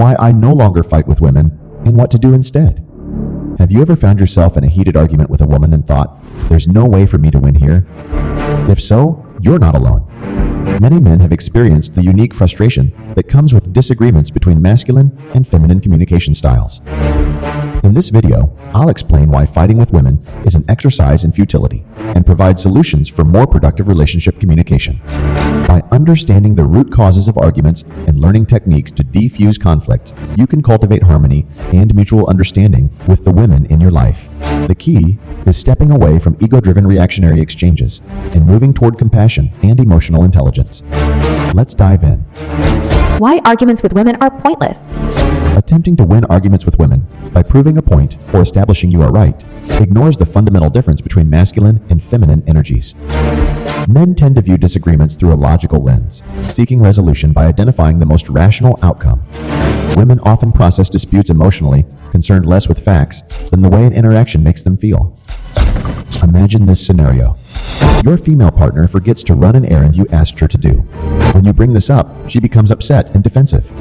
why I no longer fight with women, and what to do instead. Have you ever found yourself in a heated argument with a woman and thought, there's no way for me to win here? If so, you're not alone. Many men have experienced the unique frustration that comes with disagreements between masculine and feminine communication styles. In this video, I'll explain why fighting with women is an exercise in futility and provide solutions for more productive relationship communication. By understanding the root causes of arguments and learning techniques to defuse conflict, you can cultivate harmony and mutual understanding with the women in your life. The key is stepping away from ego-driven reactionary exchanges and moving toward compassion and emotional intelligence. Let's dive in. Why arguments with women are pointless. Attempting to win arguments with women by proving a point or establishing you are right ignores the fundamental difference between masculine and feminine energies. Men tend to view disagreements through a logical lens, seeking resolution by identifying the most rational outcome. Women often process disputes emotionally, concerned less with facts than the way an interaction makes them feel. Imagine this scenario. Your female partner forgets to run an errand you asked her to do. When you bring this up, she becomes upset and defensive.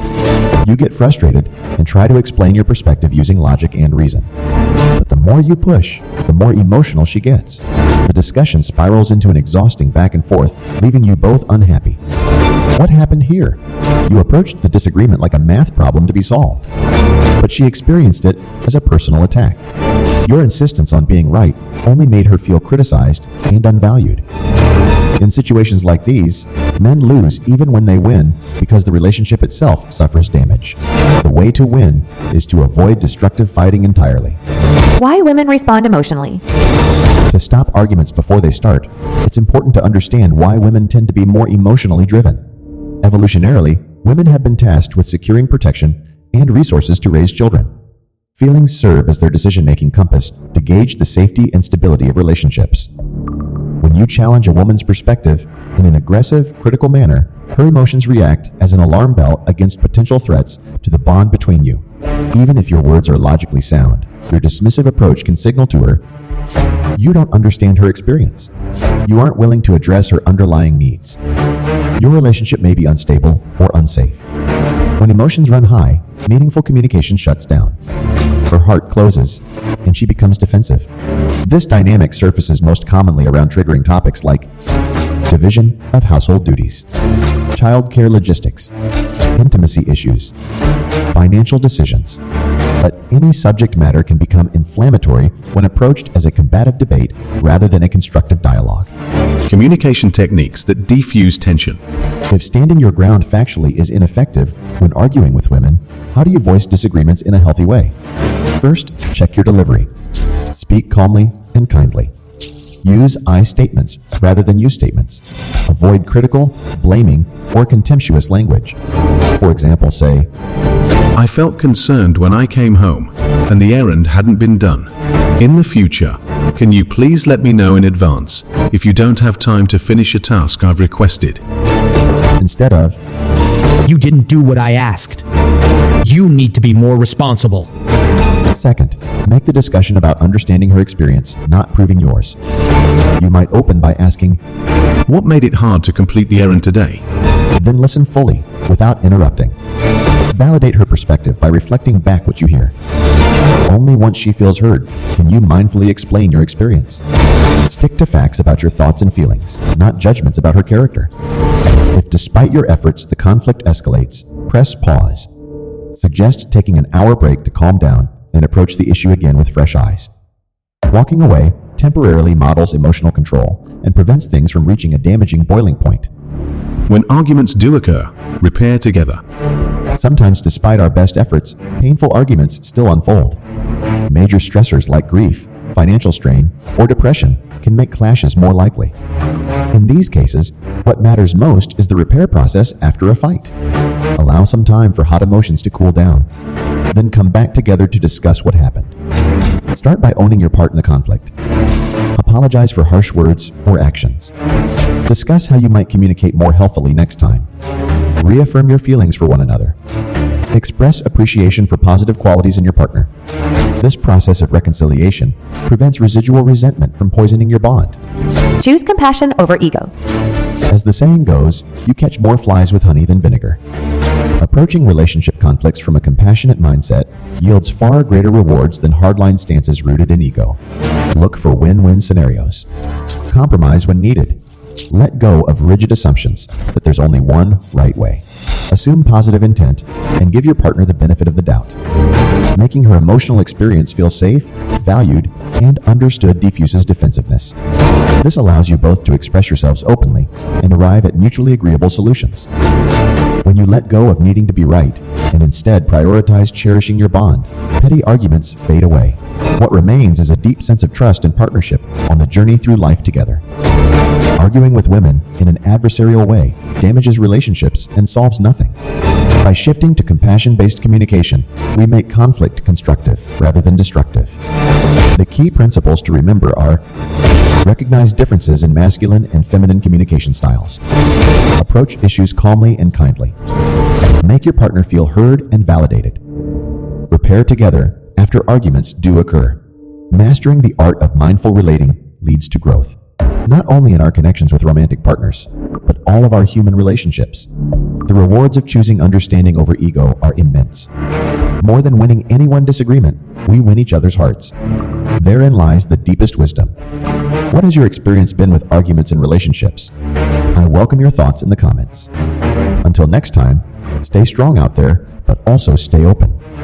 You get frustrated and try to explain your perspective using logic and reason. But the more you push, the more emotional she gets. The discussion spirals into an exhausting back and forth, leaving you both unhappy. What happened here? You approached the disagreement like a math problem to be solved, but she experienced it as a personal attack. Your insistence on being right only made her feel criticized and unvalued. In situations like these, men lose even when they win because the relationship itself suffers damage. The way to win is to avoid destructive fighting entirely. Why women respond emotionally. To stop arguments before they start, it's important to understand why women tend to be more emotionally driven. Evolutionarily, women have been tasked with securing protection and resources to raise children. Feelings serve as their decision-making compass to gauge the safety and stability of relationships. When you challenge a woman's perspective in an aggressive, critical manner, her emotions react as an alarm bell against potential threats to the bond between you. Even if your words are logically sound, your dismissive approach can signal to her, you don't understand her experience. You aren't willing to address her underlying needs. Your relationship may be unstable or unsafe. When emotions run high, meaningful communication shuts down. Her heart closes, and she becomes defensive. This dynamic surfaces most commonly around triggering topics like division of household duties, childcare logistics, intimacy issues, financial decisions. But any subject matter can become inflammatory when approached as a combative debate rather than a constructive dialogue. Communication techniques that defuse tension. If standing your ground factually is ineffective when arguing with women, how do you voice disagreements in a healthy way? First, check your delivery. Speak calmly and kindly. Use I statements rather than you statements. Avoid critical, blaming, or contemptuous language. For example, say, I felt concerned when I came home and the errand hadn't been done. In the future, can you please let me know in advance if you don't have time to finish a task I've requested? Instead of, You didn't do what I asked. You need to be more responsible. Second, make the discussion about understanding her experience, not proving yours. You might open by asking, What made it hard to complete the errand today? then listen fully, without interrupting. Validate her perspective by reflecting back what you hear. Only once she feels heard can you mindfully explain your experience. Stick to facts about your thoughts and feelings, not judgments about her character. If despite your efforts the conflict escalates, press pause. Suggest taking an hour break to calm down and approach the issue again with fresh eyes. Walking away temporarily models emotional control and prevents things from reaching a damaging boiling point. When arguments do occur, repair together. Sometimes, despite our best efforts, painful arguments still unfold. Major stressors like grief, financial strain, or depression can make clashes more likely. In these cases, what matters most is the repair process after a fight. Allow some time for hot emotions to cool down, then come back together to discuss what happened. Start by owning your part in the conflict. Apologize for harsh words or actions. Discuss how you might communicate more healthfully next time. Reaffirm your feelings for one another. Express appreciation for positive qualities in your partner. This process of reconciliation prevents residual resentment from poisoning your bond. Choose compassion over ego. As the saying goes, you catch more flies with honey than vinegar. Approaching relationship conflicts from a compassionate mindset yields far greater rewards than hardline stances rooted in ego. Look for win-win scenarios. Compromise when needed. Let go of rigid assumptions that there's only one right way. Assume positive intent and give your partner the benefit of the doubt. Making her emotional experience feel safe, valued, and understood diffuses defensiveness. This allows you both to express yourselves openly and arrive at mutually agreeable solutions. When you let go of needing to be right and instead prioritize cherishing your bond, petty arguments fade away. What remains is a deep sense of trust and partnership on the journey through life together. Arguing with women in an adversarial way damages relationships and solves nothing. By shifting to compassion-based communication, we make conflict constructive rather than destructive. The key principles to remember are: recognize differences in masculine and feminine communication styles. Approach issues calmly and kindly. Make your partner feel heard and validated. Repair together after arguments do occur. Mastering the art of mindful relating leads to growth, not only in our connections with romantic partners, but all of our human relationships. The rewards of choosing understanding over ego are immense. More than winning any one disagreement, we win each other's hearts. Therein lies the deepest wisdom. What has your experience been with arguments in relationships? I welcome your thoughts in the comments. Until next time, stay strong out there, but also stay open.